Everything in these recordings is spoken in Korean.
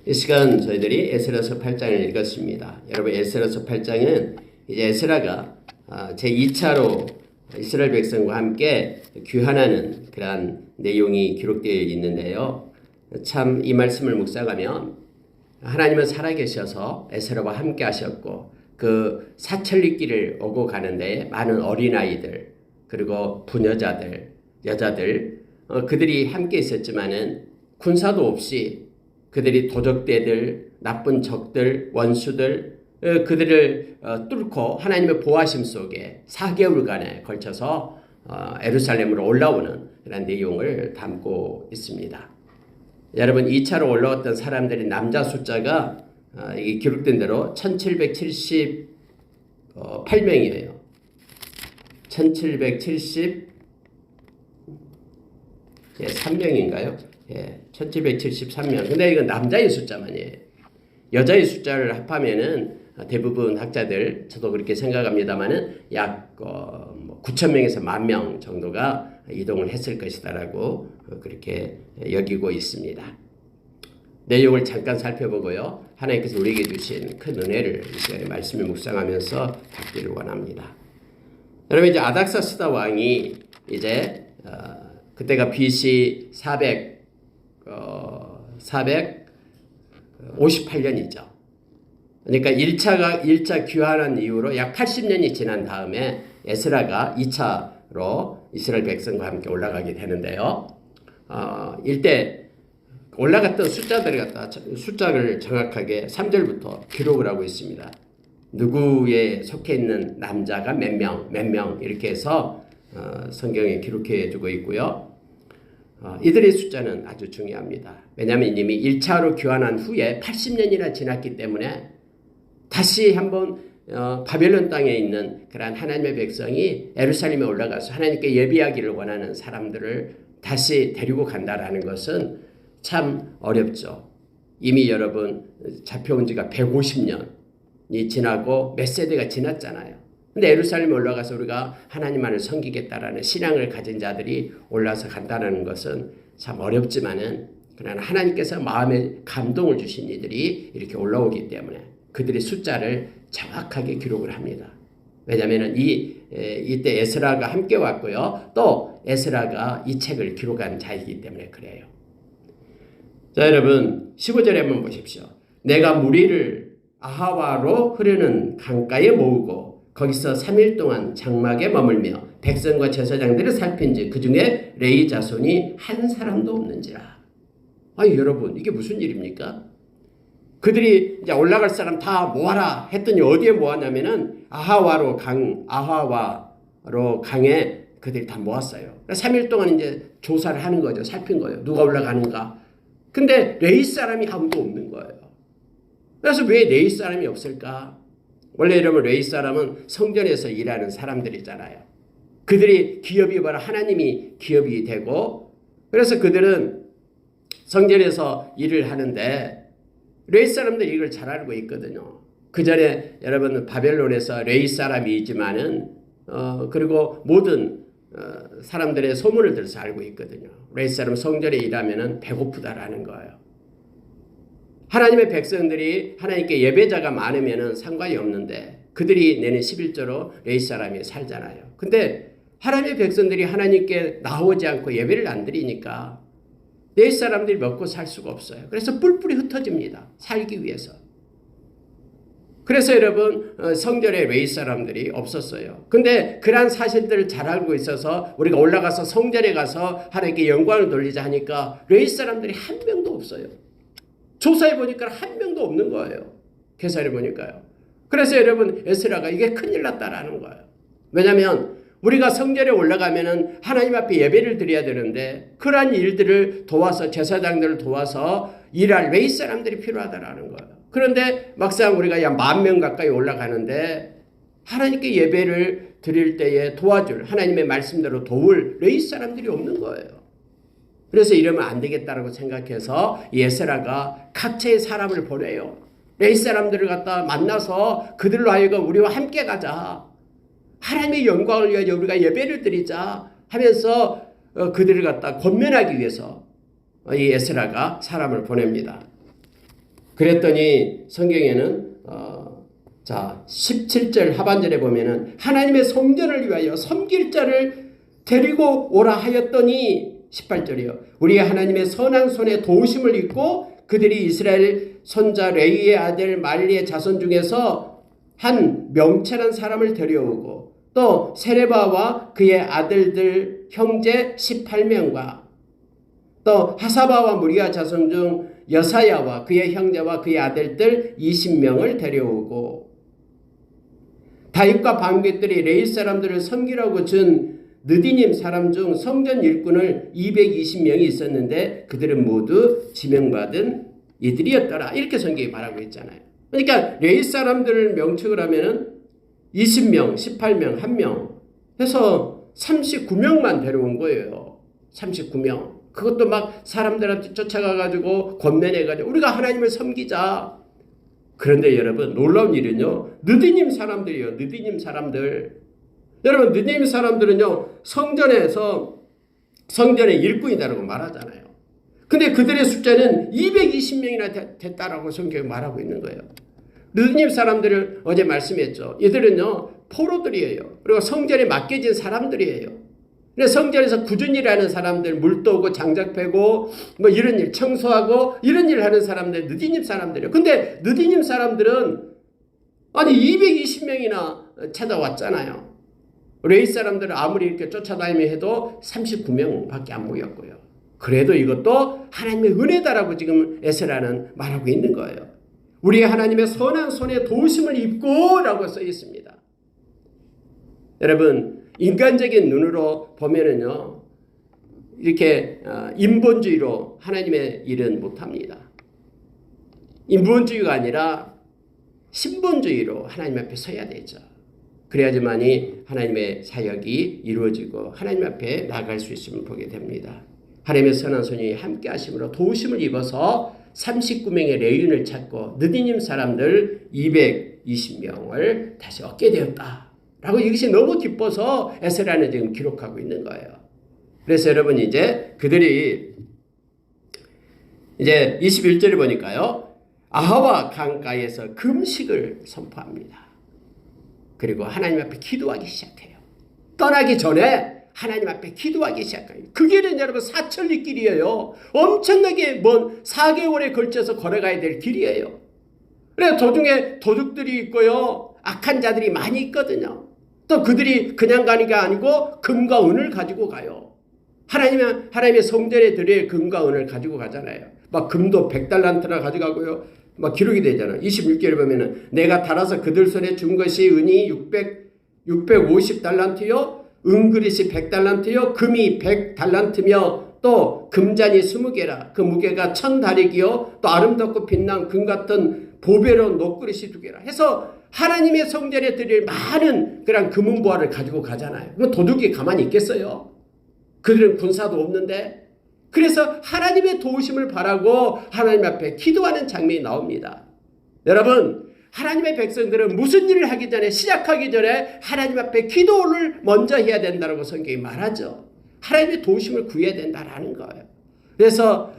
이 시간 저희들이 에스라서 8장을 읽었습니다. 여러분, 에스라서 8장은 이제 에스라가 제2차로 이스라엘 백성과 함께 귀환하는 그러한 내용이 기록되어 있는데요. 참 이 말씀을 묵상하면 하나님은 살아계셔서 에스라와 함께 하셨고 그 사천리길을 오고 가는데 많은 어린아이들 그리고 부녀자들, 여자들 그들이 함께 있었지만은 군사도 없이 그들이 도적대들, 나쁜 적들, 원수들 그들을 뚫고 하나님의 보호하심 속에 4개월간에 걸쳐서 예루살렘으로 올라오는 그런 내용을 담고 있습니다. 여러분 2차로 올라왔던 사람들의 남자 숫자가 이 기록된 대로 1778명이에요. 1773명인가요? 예, 1773명. 근데 이건 남자의 숫자만이에요. 여자의 숫자를 합하면은 대부분 학자들, 저도 그렇게 생각합니다만은 약 9,000명에서 10,000명 정도가 이동을 했을 것이다라고 그렇게 여기고 있습니다. 내용을 잠깐 살펴보고요. 하나님께서 우리에게 주신 큰 은혜를 이 시간에 말씀을 묵상하면서 받기를 원합니다. 여러분 이제 아닥사스다 왕이 이제 그때가 BC 458년이죠. 그러니까 1차 귀환한 이후로 약 80년이 지난 다음에 에스라가 2차로 이스라엘 백성과 함께 올라가게 되는데요. 이때 올라갔던 숫자를 정확하게 3절부터 기록을 하고 있습니다. 누구에 속해 있는 남자가 몇 명 이렇게 해서 성경에 기록해 주고 있고요. 이들의 숫자는 아주 중요합니다. 왜냐하면 이미 1차로 귀환한 후에 80년이나 지났기 때문에 다시 한번 바벨론 땅에 있는 그러한 하나님의 백성이 예루살렘에 올라가서 하나님께 예배하기를 원하는 사람들을 다시 데리고 간다라는 것은 참 어렵죠. 이미 여러분 잡혀온 지가 150년이 지나고 몇 세대가 지났잖아요. 근데 예루살렘에 올라가서 우리가 하나님만을 섬기겠다라는 신앙을 가진 자들이 올라서 간다는 것은 참 어렵지만은 그러나 하나님께서 마음에 감동을 주신 이들이 이렇게 올라오기 때문에 그들의 숫자를 정확하게 기록을 합니다. 왜냐하면 이때 에스라가 함께 왔고요. 또 에스라가 이 책을 기록한 자이기 때문에 그래요. 자, 여러분 15절에 한번 보십시오. 내가 무리를 아하와로 흐르는 강가에 모으고 거기서 3일 동안 장막에 머물며 백성과 제사장들을 살핀지 그 중에 레위 자손이 한 사람도 없는지라. 아니 여러분 이게 무슨 일입니까? 그들이 이제 올라갈 사람 다 모아라 했더니 어디에 모았냐면은 아하와로 강에 그들이 다 모았어요. 3일 동안 이제 조사를 하는 거죠. 살핀 거예요. 누가 올라가는가. 근데 레위 사람이 아무도 없는 거예요. 그래서 왜 레위 사람이 없을까? 원래 여러분 레위 사람은 성전에서 일하는 사람들이잖아요. 그들이 기업이 바로 하나님이 기업이 되고 그래서 그들은 성전에서 일을 하는데 레위 사람들이 이걸 잘 알고 있거든요. 그 전에 여러분 바벨론에서 레위 사람이지만은 그리고 모든 사람들의 소문을 들어서 알고 있거든요. 레위 사람 성전에 일하면은 배고프다라는 거예요. 하나님의 백성들이 하나님께 예배자가 많으면은 상관이 없는데 그들이 내는 11조로 레위 사람이 살잖아요. 근데 하나님의 백성들이 하나님께 나오지 않고 예배를 안 드리니까 레위 사람들이 먹고 살 수가 없어요. 그래서 뿔뿔이 흩어집니다. 살기 위해서. 그래서 여러분 성전에 레위 사람들이 없었어요. 근데 그러한 사실들을 잘 알고 있어서 우리가 올라가서 성전에 가서 하나님께 영광을 돌리자 하니까 레위 사람들이 한 명도 없어요. 조사해 보니까 한 명도 없는 거예요. 계산해 보니까요. 그래서 여러분 에스라가 이게 큰일 났다라는 거예요. 왜냐하면 우리가 성전에 올라가면은 하나님 앞에 예배를 드려야 되는데 그러한 일들을 도와서 제사장들을 도와서 일할 레위 사람들이 필요하다라는 거예요. 그런데 막상 우리가 약 10,000명 가까이 올라가는데 하나님께 예배를 드릴 때에 도와줄 하나님의 말씀대로 도울 레위 사람들이 없는 거예요. 그래서 이러면 안 되겠다라고 생각해서 에스라가 각처의 사람을 보내요. 레위 사람들을 갖다 만나서 그들로 하여금 우리와 함께 가자. 하나님의 영광을 위하여 우리가 예배를 드리자 하면서 그들을 갖다 권면하기 위해서 이 에스라가 사람을 보냅니다. 그랬더니 성경에는 자 17절 하반절에 보면은 하나님의 성전을 위하여 섬길 자를 데리고 오라 하였더니 18절이요. 우리 하나님의 선한 손에 도우심을 입고 그들이 이스라엘 손자 레위의 아들 말리의 자손 중에서 한 명철한 사람을 데려오고 또 세레바와 그의 아들들 형제 18명과 또 하사바와 무리아 자손 중 여사야와 그의 형제와 그의 아들들 20명을 데려오고 다윗과 방백들이 레위 사람들을 섬기라고 준 느디님 사람 중 성전 일꾼을 220명이 있었는데 그들은 모두 지명받은 이들이었더라. 이렇게 성경이 말하고 있잖아요. 그러니까 레위 사람들을 명칭을 하면은 20명, 18명, 1명 해서 39명만 데려온 거예요. 39명. 그것도 막 사람들한테 쫓아가가지고 권면해가지고 우리가 하나님을 섬기자. 그런데 여러분 놀라운 일은요. 느디님 사람들이에요. 느디님 사람들. 여러분 느디님 사람들은요. 성전의 일꾼이다라고 말하잖아요. 근데 그들의 숫자는 220명이나 됐다라고 성경이 말하고 있는 거예요. 느디님 사람들을 어제 말씀했죠. 이들은요. 포로들이에요. 그리고 성전에 맡겨진 사람들이에요. 근데 성전에서 꾸준히 일하는 사람들, 물 떠오고 장작 패고 뭐 이런 일 청소하고 이런 일을 하는 사람들 느디님 사람들이에요. 근데 느디님 사람들은 아니 220명이나 찾아왔잖아요. 레위 사람들은 아무리 이렇게 쫓아다니며 해도 39명밖에 안 모였고요. 그래도 이것도 하나님의 은혜다라고 지금 에스라는 말하고 있는 거예요. 우리 하나님의 선한 손에 도우심을 입고 라고 써 있습니다. 여러분 인간적인 눈으로 보면은요, 이렇게 인본주의로 하나님의 일은 못합니다. 인본주의가 아니라 신본주의로 하나님 앞에 서야 되죠. 그래야지만이 하나님의 사역이 이루어지고 하나님 앞에 나아갈 수 있음을 보게 됩니다. 하나님의 선한 손이 함께 하심으로 도우심을 입어서 39명의 레위인을 찾고 느디님 사람들 220명을 다시 얻게 되었다. 라고 이것이 너무 기뻐서 에스라는 지금 기록하고 있는 거예요. 그래서 여러분 이제 그들이 이제 21절에 보니까요. 아하와 강가에서 금식을 선포합니다. 그리고 하나님 앞에 기도하기 시작해요. 떠나기 전에 하나님 앞에 기도하기 시작해요. 그 길은 여러분 사천리 길이에요. 엄청나게 먼 4개월에 걸쳐서 걸어가야 될 길이에요. 그래서 도중에 도둑들이 있고요. 악한 자들이 많이 있거든요. 또 그들이 그냥 가는 게 아니고 금과 은을 가지고 가요. 하나님의 성전에 드릴 금과 은을 가지고 가잖아요. 막 금도 100달란트나 가져가고요. 막 기록이 되잖아요. 26절에 보면은 내가 달아서 그들 손에 준 것이 은이 650달란트요. 은그릇이 100달란트요. 금이 100달란트며 또 금잔이 20개라. 그 무게가 1000다리기요. 또 아름답고 빛난 금 같은 보배로운 녹그릇이 2개라. 해서 하나님의 성전에 드릴 많은 그런 금은보화를 가지고 가잖아요. 그럼 도둑이 가만히 있겠어요? 그들은 군사도 없는데. 그래서 하나님의 도우심을 바라고 하나님 앞에 기도하는 장면이 나옵니다. 여러분 하나님의 백성들은 무슨 일을 하기 전에 시작하기 전에 하나님 앞에 기도를 먼저 해야 된다고 성경이 말하죠. 하나님의 도우심을 구해야 된다라는 거예요. 그래서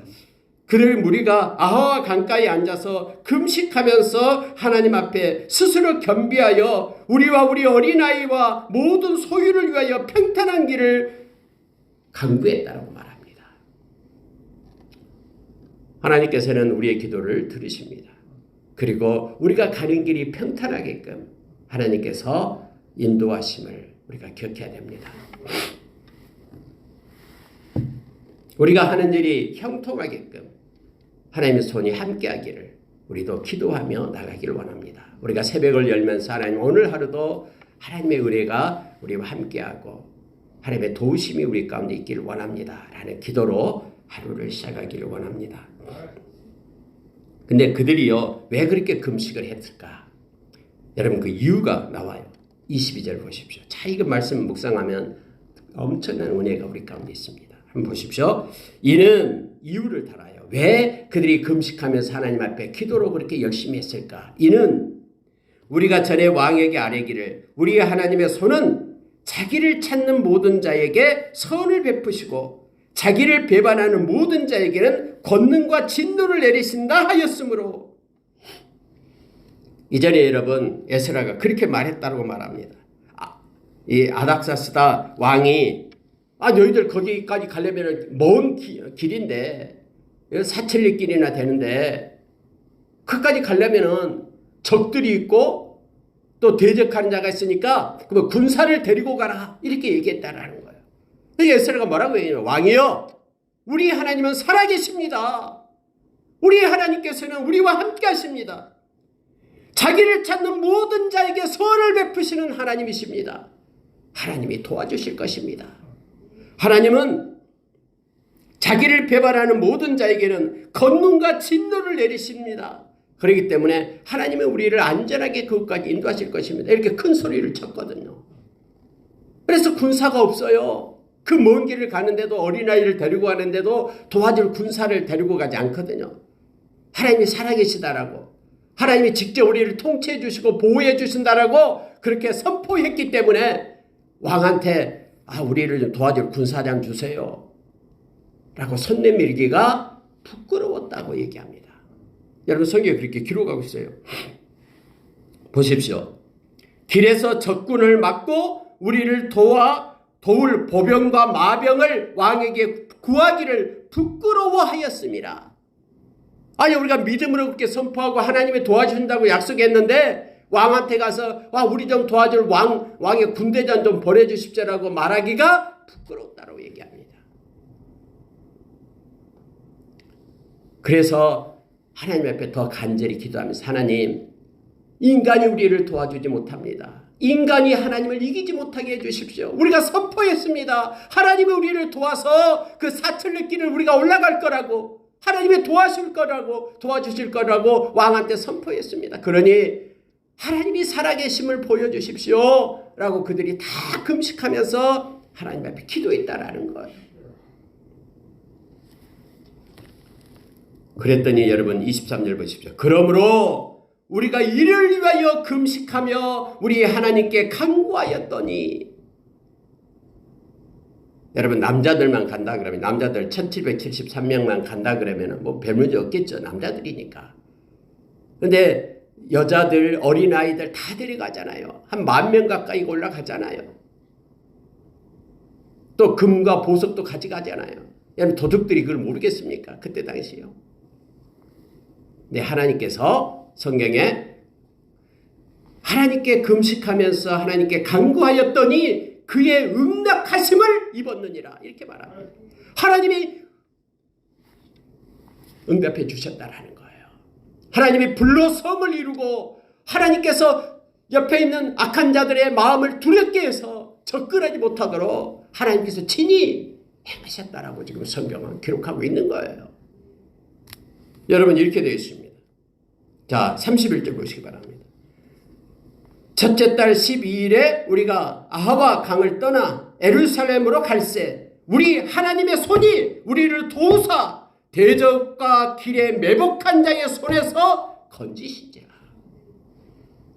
그들 무리가 아하와 강가에 앉아서 금식하면서 하나님 앞에 스스로 겸비하여 우리와 우리 어린아이와 모든 소유를 위하여 평탄한 길을 간구했다라고 말합니다. 하나님께서는 우리의 기도를 들으십니다. 그리고 우리가 가는 길이 평탄하게끔 하나님께서 인도하심을 우리가 기억해야 됩니다. 우리가 하는 일이 형통하게끔 하나님의 손이 함께하기를 우리도 기도하며 나가기를 원합니다. 우리가 새벽을 열면서 하나님 오늘 하루도 하나님의 은혜가 우리와 함께하고 하나님의 도우심이 우리 가운데 있기를 원합니다. 라는 기도로 하루를 시작하기를 원합니다. 근데 그들이요 왜 그렇게 금식을 했을까? 여러분 그 이유가 나와요. 22절 보십시오. 자 이거 말씀 묵상하면 엄청난 은혜가 우리 가운데 있습니다. 한번 보십시오. 이는 이유를 달아요. 왜 그들이 금식하면서 하나님 앞에 기도로 그렇게 열심히 했을까? 이는 우리가 전에 왕에게 아뢰기를 우리 하나님의 손은 자기를 찾는 모든 자에게 선을 베푸시고 자기를 배반하는 모든 자에게는 권능과 진노를 내리신다 하였으므로 이전에 여러분 에스라가 그렇게 말했다고 말합니다. 이 아닥사스다 왕이 너희들 거기까지 가려면 먼 길인데 사천리 길이나 되는데 그까지 가려면은 적들이 있고 또 대적하는 자가 있으니까 그럼 군사를 데리고 가라 이렇게 얘기했다라는 거예요. 에스라가 뭐라고 얘기해요? 왕이요, 우리 하나님은 살아계십니다. 우리 하나님께서는 우리와 함께 하십니다. 자기를 찾는 모든 자에게 선을 베푸시는 하나님이십니다. 하나님이 도와주실 것입니다. 하나님은 자기를 배반하는 모든 자에게는 권능과 진노를 내리십니다. 그렇기 때문에 하나님은 우리를 안전하게 그것까지 인도하실 것입니다. 이렇게 큰 소리를 쳤거든요. 그래서 군사가 없어요. 그 먼 길을 가는데도 어린아이를 데리고 가는데도 도와줄 군사를 데리고 가지 않거든요. 하나님이 살아계시다라고, 하나님이 직접 우리를 통치해 주시고 보호해 주신다라고 그렇게 선포했기 때문에 왕한테 우리를 좀 도와줄 군사장 주세요 라고 손 내밀기가 부끄러웠다고 얘기합니다. 여러분 성경에 그렇게 기록하고 있어요. 보십시오. 길에서 적군을 막고 우리를 도울 보병과 마병을 왕에게 구하기를 부끄러워하였습니다. 우리가 믿음으로 그렇게 선포하고 하나님이 도와준다고 약속했는데 왕한테 가서 우리 좀 도와줄 왕의 군대장 좀 보내주십시오라고 말하기가 부끄럽다고 얘기합니다. 그래서 하나님 앞에 더 간절히 기도하면서 하나님, 인간이 우리를 도와주지 못합니다. 인간이 하나님을 이기지 못하게 해주십시오. 우리가 선포했습니다. 하나님이 우리를 도와서 그 사천리 길을 우리가 올라갈 거라고, 하나님이 도와주실 거라고 왕한테 선포했습니다. 그러니 하나님이 살아계심을 보여주십시오 라고 그들이 다 금식하면서 하나님 앞에 기도했다라는 거예요. 그랬더니 여러분 23절 보십시오. 그러므로 우리가 이를 위하여 금식하며 우리 하나님께 간구하였더니, 여러분 남자들만 간다 그러면, 남자들 1773명만 간다 그러면 별 문제 없겠죠. 남자들이니까. 근데 여자들, 어린아이들 다 데려가잖아요. 한 10,000명 가까이 올라가잖아요. 또 금과 보석도 가져가잖아요. 여러분 도둑들이 그걸 모르겠습니까? 그때 당시요. 네, 하나님께서 성경에 하나님께 금식하면서 하나님께 간구하였더니 그의 응답하심을 입었느니라 이렇게 말합니다. 하나님이 응답해 주셨다라는 거예요. 하나님이 불로 성을 이루고 하나님께서 옆에 있는 악한 자들의 마음을 두렵게 해서 접근하지 못하도록 하나님께서 친히 행하셨다라고 지금 성경은 기록하고 있는 거예요. 여러분 이렇게 되어 있습니다. 자, 31절 보시기 바랍니다. 첫째 달 12일에 우리가 아하와 강을 떠나 예루살렘으로 갈새 우리 하나님의 손이 우리를 도우사 대적과 길에 매복한 자의 손에서 건지시지라.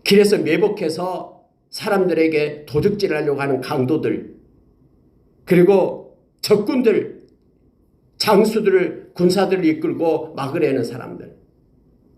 길에서 매복해서 사람들에게 도둑질하려고 하는 강도들, 그리고 적군들, 장수들을, 군사들을 이끌고 막으려는 사람들,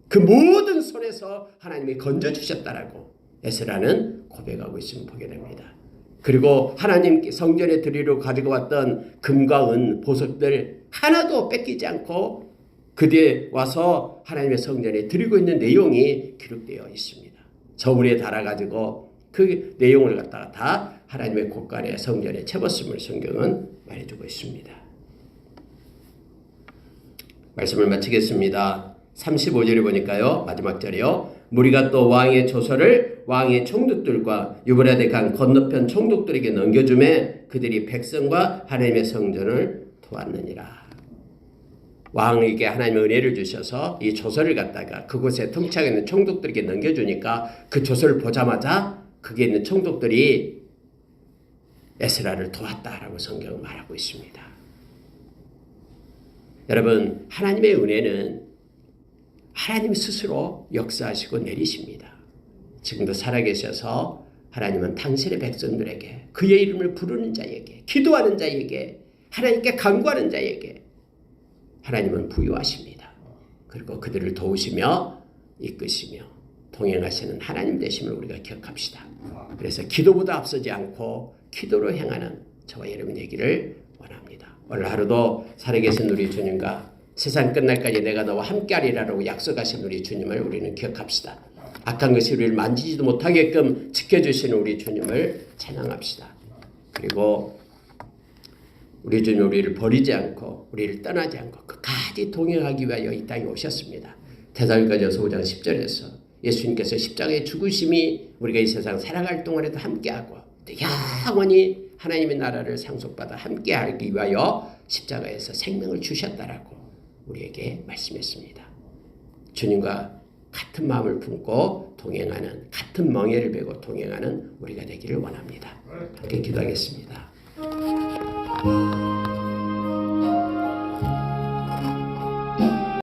그 모든 손에서 하나님이 건져주셨다라고 에스라는 고백하고 있음을 보게 됩니다. 그리고 하나님께 성전에 드리러 가지고 왔던 금과 은, 보석들 하나도 뺏기지 않고 그 뒤에 와서 하나님의 성전에 드리고 있는 내용이 기록되어 있습니다. 저울에 달아가지고 그 내용을 갖다가 다 하나님의 곳간에 성전에 채웠음을 성경은 말해주고 있습니다. 말씀을 마치겠습니다. 35절에 보니까요, 마지막 절이요. 무리가 또 왕의 조서를 왕의 총독들과 유브라데 강 건너편 총독들에게 넘겨주매 그들이 백성과 하나님의 성전을 도왔느니라. 왕에게 하나님의 은혜를 주셔서 이 조서를 갖다가 그곳에 통치하고 있는 총독들에게 넘겨주니까 그 조서를 보자마자 거기에 있는 총독들이 에스라를 도왔다라고 성경은 말하고 있습니다. 여러분, 하나님의 은혜는 하나님 스스로 역사하시고 내리십니다. 지금도 살아계셔서 하나님은 당신의 백성들에게, 그의 이름을 부르는 자에게, 기도하는 자에게, 하나님께 간구하는 자에게 하나님은 부유하십니다. 그리고 그들을 도우시며 이끄시며 동행하시는 하나님 되심을 우리가 기억합시다. 그래서 기도보다 앞서지 않고 기도로 행하는 저와 여러분 되기를 원합니다. 오늘 하루도 살아계신 우리 주님과 세상 끝날까지 내가 너와 함께하리라고 약속하신 우리 주님을 우리는 기억합시다. 악한 것이 우리를 만지지도 못하게끔 지켜주시는 우리 주님을 찬양합시다. 그리고 우리 주님 우리를 버리지 않고 우리를 떠나지 않고 끝까지 동행하기 위하여 이 땅에 오셨습니다. 데살로니가전서 5장 10절에서 예수님께서 십자가의 죽으심이 우리가 이 세상 살아갈 동안에도 함께하고 영원히 하나님의 나라를 상속받아 함께하기 위하여 십자가에서 생명을 주셨다라고 우리에게 말씀했습니다. 주님과 같은 마음을 품고 동행하는, 같은 멍에를 베고 동행하는 우리가 되기를 원합니다. 함께 기도하겠습니다.